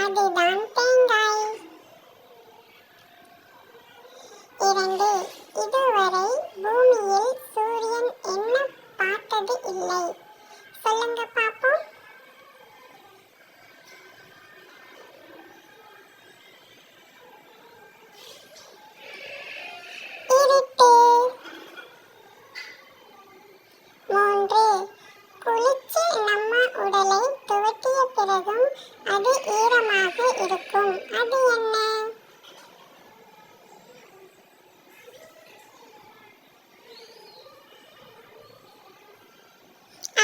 அதுதான் தேங்காய். 2. இதுவரை பூமியில் சூரியன் என்ன பார்த்தது இல்லை? சொல்லுங்க பாப்போம். இருட்டு. 3. குளிச்சு நம்ம உடலை துவட்டிய பிறகும் அது ஈரமாக இருக்கும். அது என்ன?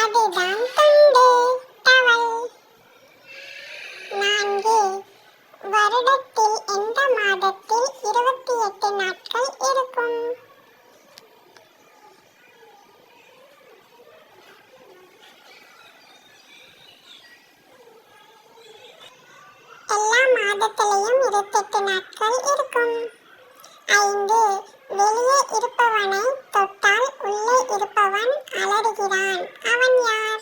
அதுதான் துண்டு, டவல். 4. வருடத்தில் எந்த மாதத்தில் 28 நாட்கள் இருக்கும்? எல்லா மாதத்திலையும் 28 நாட்கள் இருக்கும். 5. வெளியே இருப்பவனை தொட்டால் உள்ளே இருப்பவன் அலறுகிறான். அவன் யார்?